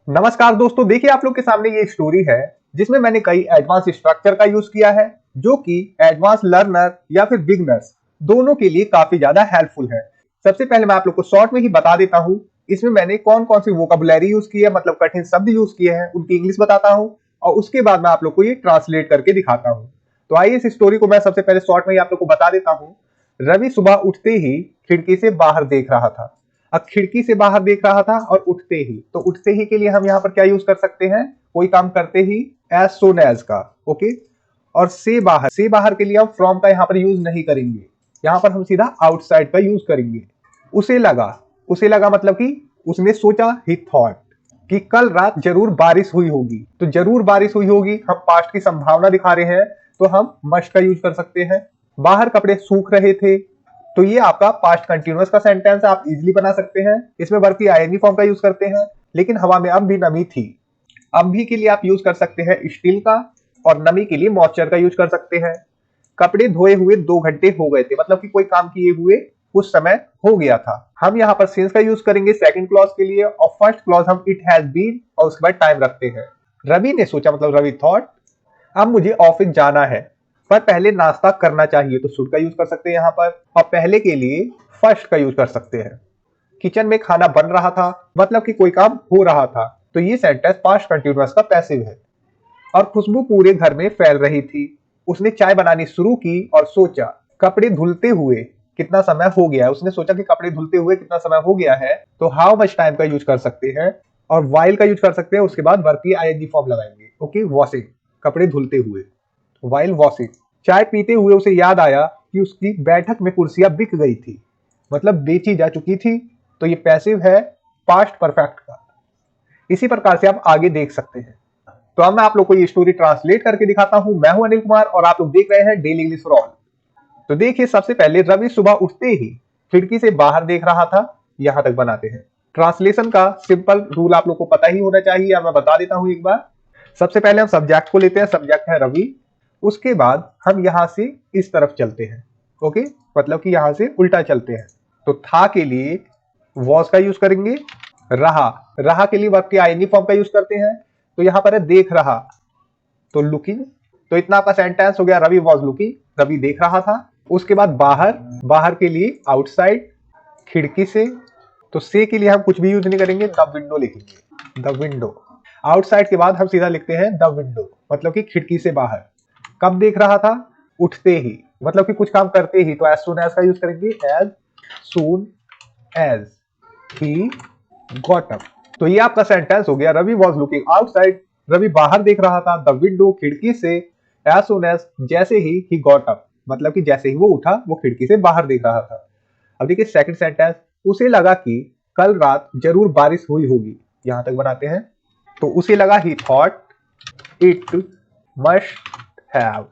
नमस्कार दोस्तों, देखिए आप लोग के सामने ये स्टोरी है जिसमें मैंने कई एडवांस स्ट्रक्चर का यूज किया है जो कि एडवांस लर्नर या फिर बिगनर्स दोनों के लिए काफी ज्यादा हेल्पफुल है। सबसे पहले मैं आप लोग को शॉर्ट में ही बता देता हूँ इसमें मैंने कौन कौन सी वोकैबुलरी यूज की है, मतलब कठिन शब्द यूज किए हैं, उनकी इंग्लिश बताता हूँ और उसके बाद मैं आप लोग को ये ट्रांसलेट करके दिखाता हूँ। तो आइए इस स्टोरी को मैं सबसे पहले शॉर्ट में ही आप लोग को बता देता हूँ। रवि सुबह उठते ही खिड़की से बाहर देख रहा था। अब खिड़की से बाहर देख रहा था और उठते ही, तो उठते ही के लिए हम यहाँ पर क्या यूज कर सकते हैं, कोई काम करते ही एज सोन एज का, ओके। और से बाहर के लिए हम फ्रॉम का यहाँ पर यूज नहीं करेंगे, यहाँ पर हम सीधा आउटसाइड का यूज करेंगे। उसे लगा मतलब कि उसने सोचा, ही थॉट, कि कल रात जरूर बारिश हुई होगी। तो जरूर बारिश हुई होगी, हम पास्ट की संभावना दिखा रहे हैं तो हम मस्ट का यूज कर सकते हैं। बाहर कपड़े सूख रहे थे, तो ये आपका पास्ट कंटिन्यूअस का सेंटेंस है, आप इजीली बना सकते हैं। इसमें वर्ब की आईएनजी फॉर्म का यूज करते हैं। लेकिन हवा में अब भी नमी थी। अब भी के लिए आप यूज कर सकते हैं स्टिल का, और नमी के लिए मॉइस्चर का यूज कर सकते हैं। कपड़े धोए हुए 2 घंटे हो गए थे, मतलब कि कोई काम किए हुए कुछ समय हो गया था। हम यहाँ पर सिंस का यूज करेंगे सेकंड क्लॉज के लिए, और फर्स्ट क्लॉज हम इट हैज बीन और उसके बाद टाइम रखते हैं। रवि ने सोचा, मतलब रवि थॉट, अब मुझे ऑफिस जाना है पर पहले नाश्ता करना चाहिए, तो शुड का यूज कर सकते हैं यहाँ पर। और पहले के लिए फर्स्ट का यूज कर सकते हैं। किचन में खाना बन रहा था, मतलब कि कोई काम हो रहा था, तो ये सेंटेंस पास्ट कंटिन्यूअस का पैसिव है। और खुशबू पूरे घर में फैल रही थी। उसने चाय बनानी शुरू की और सोचा, कपड़े धुलते हुए कितना समय हो गया है। उसने सोचा कि कपड़े धुलते हुए कितना समय हो गया है, तो हाउ मच टाइम का यूज कर सकते हैं और वाइल का यूज कर सकते हैं। उसके बाद वर्ब की आईएनजी फॉर्म लगाएंगे, ओके। वॉशिंग, कपड़े धुलते हुए, वाइल वॉशिंग। चाय पीते हुए उसे याद आया कि उसकी बैठक में कुर्सियां बिक गई थी, मतलब बेची जा चुकी थी। तो ये पैसिव है पास्ट परफेक्ट का। इसी प्रकार से आप आगे देख सकते हैं। तो अब मैं आप लोग को ये स्टोरी ट्रांसलेट करके दिखाता हूं। मैं हूं अनिल कुमार और आप लोग देख रहे हैं डेली इंग्लिश फॉर ऑल। तो देखिए, सबसे पहले रवि सुबह उठते ही खिड़की से बाहर देख रहा था, यहां तक बनाते हैं। ट्रांसलेशन का सिंपल रूल आप लोग को पता ही होना चाहिए, अब मैं बता देता हूं एक बार। सबसे पहले हम सब्जेक्ट को लेते हैं, सब्जेक्ट है रवि। उसके बाद हम यहां से इस तरफ चलते हैं, ओके, मतलब कि यहां से उल्टा चलते हैं। तो था के लिए वॉज का यूज करेंगे। रहा के लिए वर्ब की आईएनजी फॉर्म का यूज करते हैं। तो यहां पर है देख रहा, तो लुकिंग। तो इतना आपका सेंटेंस हो गया, रवि वॉज लुकिंग, रवि देख रहा था। उसके बाद बाहर के लिए आउटसाइड, खिड़की से। तो से के लिए हम कुछ भी यूज नहीं करेंगे, द विंडो लिखेंगे, द विंडो। आउटसाइड के बाद हम सीधा लिखते हैं द विंडो, मतलब कि खिड़की से बाहर। कब देख रहा था, उठते ही, मतलब कि कुछ काम करते ही, तो एज सून एज का यूज करेंगे, as soon as he got up. तो ये आपका सेंटेंस हो गया, Ravi was looking outside, Ravi बाहर देख रहा था, द विंडो, खिड़की से, एज सून एज, जैसे ही गॉट अप, मतलब कि जैसे ही वो उठा वो खिड़की से बाहर देख रहा था। अब देखिए सेकंड सेंटेंस, उसे लगा कि कल रात जरूर बारिश हुई होगी, यहां तक बनाते हैं। तो उसे लगा, ही thought it must have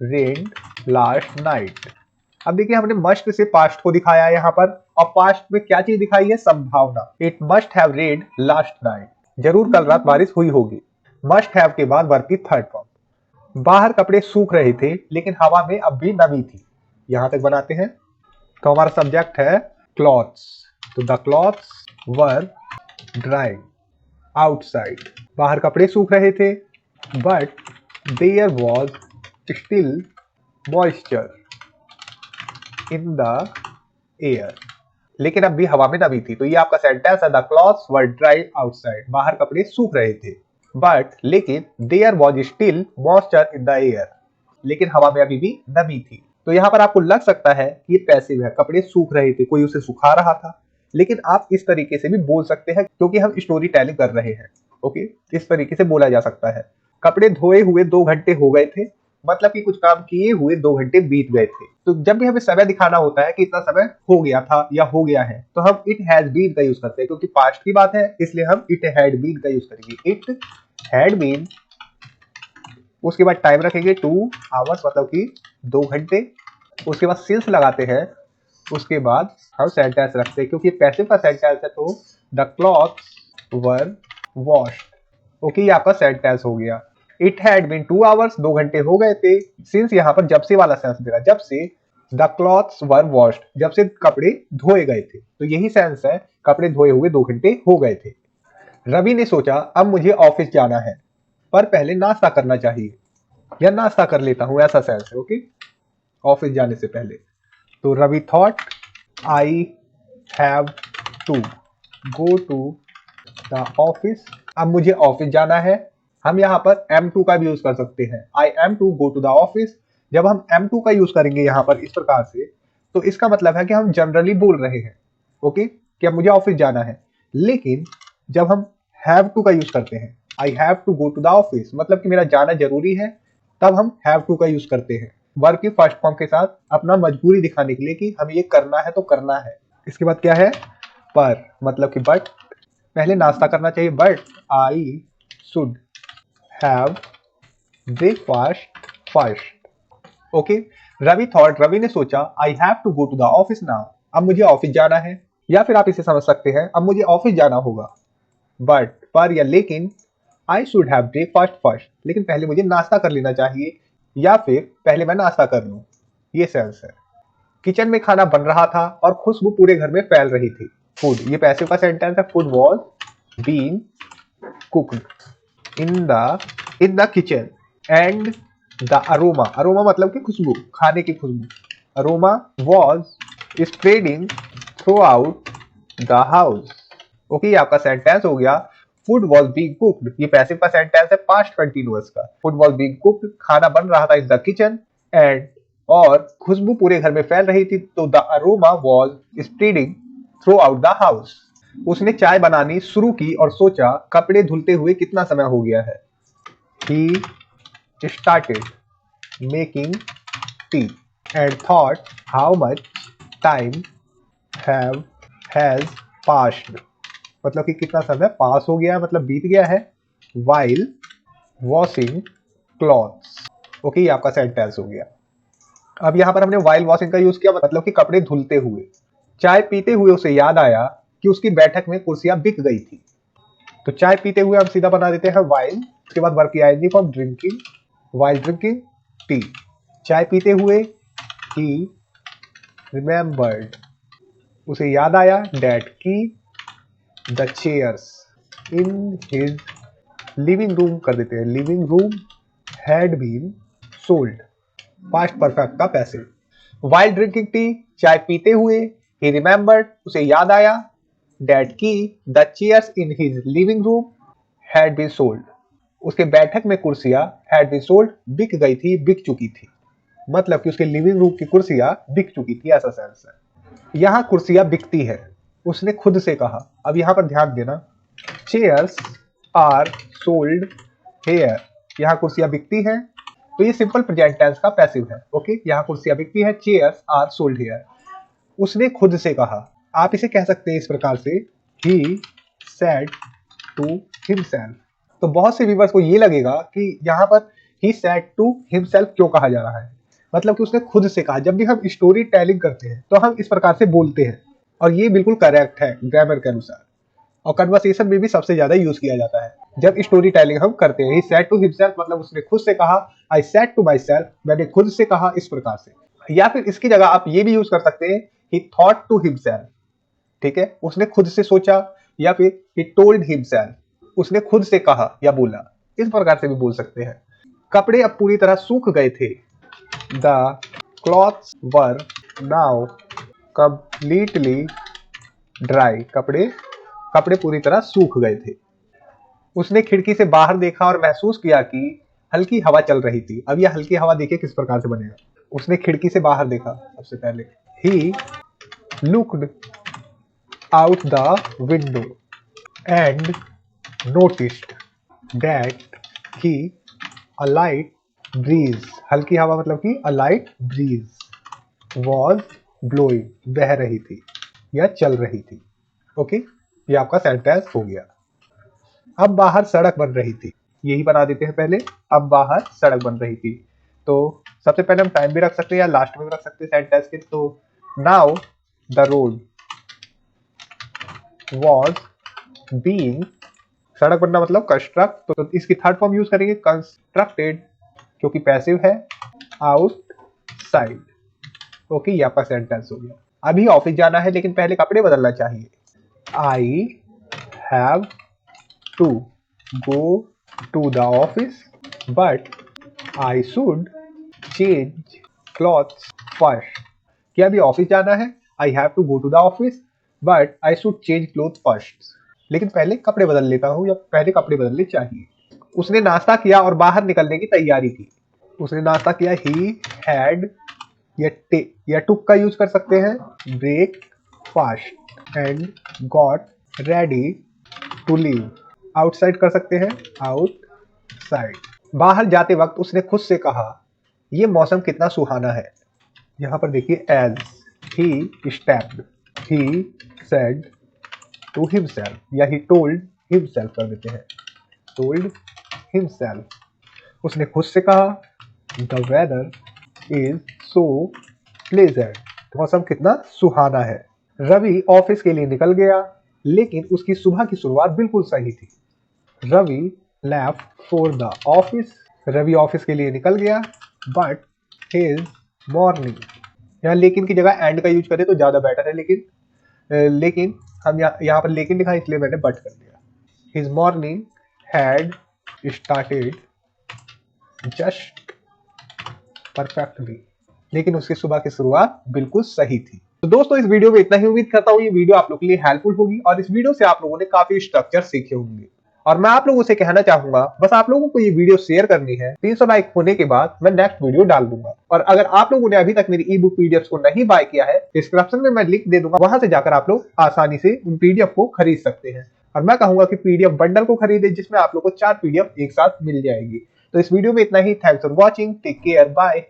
rained last night. अब देखिए हमने मस्ट से पास्ट को दिखाया है यहाँ पर, और पास्ट में क्या चीज दिखाई है, संभावना। It must have rained last night, जरूर कल रात बारिश हुई होगी। मस्ट हैव के बाद वर्ब की थर्ड फॉर्म। बाहर कपड़े सूख रहे थे लेकिन हवा में अब भी नमी थी, यहां तक बनाते हैं। तो हमारा सब्जेक्ट है क्लॉथ्स, तो the clothes were drying outside. बाहर कपड़े सूख रहे थे, but there was still moisture in the air, लेकिन अब भी हवा में नमी थी। तो ये आपका सेंटेंस है, the clothes were dry outside. बाहर कपड़े सूख रहे थे, बट लेकिन there was still moisture in the air, लेकिन हवा में अभी भी नमी थी। तो यहाँ पर आपको लग सकता है कि ये पैसिव है, कपड़े सूख रहे थे, कोई उसे सुखा रहा था। लेकिन आप इस तरीके से भी बोल सकते हैं क्योंकि हम स्टोरी टेलिंग कर रहे हैं, ओके। इस तरीके से बोला जा सकता है, कपड़े धोए हुए 2 घंटे हो गए थे, मतलब कि कुछ काम किए हुए 2 घंटे बीत गए थे। तो जब भी हमें समय दिखाना होता है कि इतना समय हो गया था या हो गया है, तो हम इट हैज बीन का यूज करते हैं, क्योंकि पास्ट की बात है इसलिए हम इट हैड बीन का यूज करेंगे, इट हैड बीन। उसके बाद टाइम रखेंगे 2 आवर्स, मतलब कि 2 घंटे। उसके बाद सिंस लगाते हैं, उसके बाद हम सेंटेंस रखते हैं, क्योंकि पैसिव का सेंटेंस है तो the clothes were washed, okay. ये आपका सेंटेंस हो गया। इट हैड बीन 2 आवर्स, 2 घंटे हो गए थे। सिंस यहाँ पर जब से वाला सेंस दे रहा, जब से। द क्लॉथ्स वर वॉश्ड, जब से कपड़े धोए गए थे, तो यही सेंस है, कपड़े धोए हुए 2 घंटे हो गए थे। रवि ने सोचा अब मुझे ऑफिस जाना है, पर पहले नाश्ता करना चाहिए, या नाश्ता कर लेता हूं, ऐसा सेंस है। ओके, ऑफिस जाने से पहले। तो Ravi thought I have to go to the office. अब मुझे ऑफिस जाना है। हम यहाँ पर M2 का भी यूज कर सकते हैं, I am to go to the office. जब हम M2 का यूज करेंगे यहाँ पर इस प्रकार से, तो इसका मतलब है कि हम जनरली बोल रहे हैं, ओके, कि अब मुझे ऑफिस जाना है। लेकिन जब हम हैव टू का यूज करते हैं, I have to go to the office, मतलब कि मेरा जाना जरूरी है, तब हम हैव टू का यूज करते हैं वर्ब की फर्स्ट फॉर्म के साथ, अपना मजबूरी दिखाने के लिए कि हमें ये करना है तो करना है। इसके बाद क्या है, पर, मतलब कि बट, पहले नाश्ता करना चाहिए, but I should have breakfast first. Okay, Ravi ने सोचा I have to go to the office now, अब मुझे ऑफिस जाना है। या फिर आप इसे समझ सकते हैं, अब मुझे ऑफिस जाना होगा, बट, पर या लेकिन, आई शुड हैव ब्रेकफास्ट फर्स्ट, लेकिन पहले मुझे नाश्ता कर लेना चाहिए, या फिर पहले मैं नाश्ता कर लूं। ये सेंस है। किचन में खाना बन रहा था और खुशबू पूरे घर में फैल रही थी। फूड, ये पैसिव का सेंटेंस है। Food was being cooked in the kitchen and the aroma, aroma मतलब कि खुशबू, खाने की खुशबू, aroma was spreading throughout the house. Okay, ये आपका सेंटेंस हो गया। फूड वॉज बीइंग कुक्ड, ये पैसिव का सेंटेंस है, पास्ट कंटिन्यूअस का। फूड वॉज बीइंग कुक्ड, खाना बन रहा था इन द किचन, एंड, और खुशबू पूरे घर में फैल रही थी, तो the aroma was spreading throughout the house. उसने चाय बनानी शुरू की और सोचा कपड़े धुलते हुए कितना समय हो गया है। He started making tea and thought how much time has passed, मतलब कि कितना समय पास हो गया, मतलब बीत गया है। while washing clothes। ओके, ये आपका सेंटेंस हो गया। अब यहाँ पर हमने while washing का यूज किया, मतलब कि कपड़े धुलते हुए। चाय पीते हुए उसे याद आया कि उसकी बैठक में कुर्सियां बिक गई थी। तो चाय पीते हुए हम सीधा बना देते हैं while, उसके बाद वर्ब की ING form drinking, while drinking tea। चाय पीते हुए he remembered, उसे याद आया, that की the chairs in his living room कर देते हैं, living room had been sold, past perfect का पैसिव। while drinking tea, चाय पीते हुए, he remembered, उसे याद आया, that की the chairs in his living room had been sold, उसके बैठक में कुर्सियां had been sold, बिक गई थी, बिक चुकी थी, मतलब कि उसके लिविंग रूम की कुर्सियां बिक चुकी थी, ऐसा सेंस है। यहाँ कुर्सियां बिकती है, उसने खुद से कहा। अब यहाँ पर ध्यान देना, चेयर्स आर सोल्ड हेयर, यहाँ कुर्सियां बिकती हैं, तो ये सिंपल प्रेजेंट टेंस का पैसिव है। ओके, यहाँ कुर्सियां बिकती है, चेयर्स आर सोल्ड हेयर। उसने खुद से कहा, आप इसे कह सकते हैं इस प्रकार से, ही सेड टू हिमसेल्फ। तो बहुत से व्यूअर्स को ये लगेगा कि यहाँ पर ही सेड टू हिमसेल्फ क्यों कहा जा रहा है, मतलब कि उसने खुद से कहा। जब भी हम स्टोरी टेलिंग करते हैं तो हम इस प्रकार से बोलते हैं, और ये बिल्कुल करेक्ट है ग्रामर के अनुसार, और कन्वर्सेशन में भी सबसे ज्यादा यूज किया जाता है जब स्टोरी टेलिंग हम करते हैं। ही सेड टू हिमसेल्फ मतलब उसने खुद से कहा, I said to myself, मैंने खुद से कहा, इस प्रकार से। या फिर इसकी जगह आप ये भी यूज कर सकते हैं, ही थॉट टू हिमसेल्फ, ठीक है, उसने खुद से सोचा, या फिर ही टोल्ड हिमसेल्फ, उसने खुद से कहा या बोला, इस प्रकार से भी बोल सकते हैं। कपड़े अब पूरी तरह सूख गए थे, the clothes were now completely dry, कपड़े पूरी तरह सूख गए थे। उसने खिड़की से बाहर देखा और महसूस किया कि हल्की हवा चल रही थी। अब यह हल्की हवा देखिए किस प्रकार से बनेगा। उसने खिड़की से बाहर देखा, सबसे पहले ही looked out the window and noticed that he a light breeze, हल्की हवा मतलब कि a light breeze was blowing, बह रही थी या चल रही थी। ओके, ये आपका सेंटेंस हो गया। अब बाहर सड़क बन रही थी, यही बना देते हैं पहले, अब बाहर सड़क बन रही थी। तो सबसे पहले हम टाइम भी रख सकते हैं या लास्ट में भी रख सकते हैं सेंटेंस के। तो now the road was being, सड़क बनना मतलब कंस्ट्रक्ट, तो इसकी थर्ड फॉर्म यूज करेंगे कंस्ट्रक्टेड, क्योंकि पैसिव है, आउटसाइड। ओके, ये आपका सेंटेंस हो गया। अभी ऑफिस जाना है लेकिन पहले कपड़े बदलना चाहिए, I have to go to the office, but I should change clothes first. कि अभी ऑफिस जाना है, I have to go to the office, but I should change clothes first. लेकिन पहले कपड़े बदल लेता हूँ या पहले कपड़े बदलने चाहिए। उसने नाश्ता किया और बाहर निकलने की तैयारी की। उसने नाश्ता किया, he had या took का यूज कर सकते हैं, breakfast and got ready to leave. outside कर सकते हैं, outside. बाहर जाते वक्त उसने खुद से कहा, ये मौसम कितना सुहाना है। यहाँ पर देखिए as he stepped, he said to himself या he told himself कर देते हैं, told himself. उसने खुद से कहा, the weather is so pleasant. मौसम कितना सुहाना है। रवि ऑफिस के लिए निकल गया, लेकिन उसकी सुबह की शुरुआत बिल्कुल सही थी। Ravi left for the office. Ravi office के लिए निकल गया, but his morning. यहाँ लेकिन की जगह एंड का यूज करें तो ज्यादा बेटर है, लेकिन हम यहाँ पर लेकिन लिखा इसलिए मैंने बट कर दिया। His morning had started just perfectly. लेकिन उसकी सुबह की शुरुआत बिल्कुल सही थी। तो दोस्तों इस वीडियो में इतना ही। उम्मीद करता हूँ ये वीडियो आप लोगों के लिए हेल्पफुल होगी और इस वीडियो से आप लोगों ने काफी स्ट्रक्चर सीखे होंगे। और मैं आप लोगों से कहना चाहूंगा, बस आप लोगों को ये वीडियो शेयर करनी है। 300 लाइक होने के बाद मैं नेक्स्ट वीडियो डाल दूंगा। और अगर आप लोगों ने अभी तक मेरी ई बुक पीडीएफ को नहीं बाय किया है, डिस्क्रिप्शन में मैं लिंक दे दूंगा, वहां से जाकर आप लोग आसानी से उन पीडीएफ को खरीद सकते हैं। और मैं कहूंगा कि पीडीएफ बंडल को खरीदे, जिसमें आप लोग को 4 पीडीएफ एक साथ मिल जाएगी। तो इस वीडियो में इतना ही। Thanks for watching, take care, bye.